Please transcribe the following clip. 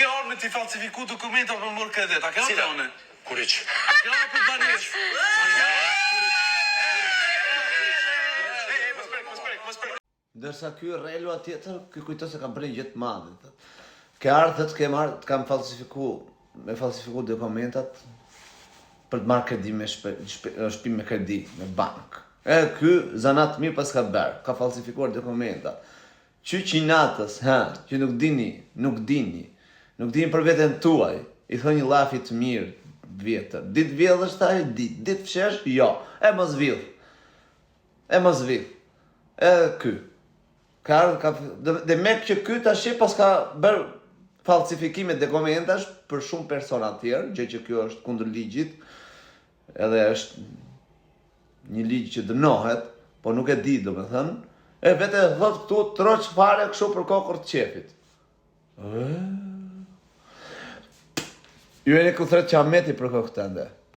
ke armë ti falsifiku dokumenta për mërë kredet, a ke armë tonë? Kuriç. A ke armë për banesh? Ndërsa ky Relo tjetër, ky kujton se kam bërë gjë të madhe. Ke ardhët, kam me falsifiku dokumentat për të marrë kredi me shtëpi me kredi, me bank. Ky zanat mirë pas ka bërë, ka falsifikuar dokumenta. Qinatës, që nuk dini për veten tuaj, i thon një llafi të mirë vjetër. Ditë vjedhësh taj, ditë fshesh, jo. Mos vjedh. Ky. Dhe me që ky tash pas ka bërë falsifikime dokumentash për shumë persona tjerë, gjë që kjo është kundër ligjit, edhe është një ligj që dënohet, po nuk e di domethënë, vete thot këtu troç fare kështu për kokër të qefit. Ju e një këthret që ameti për kokë të ndë.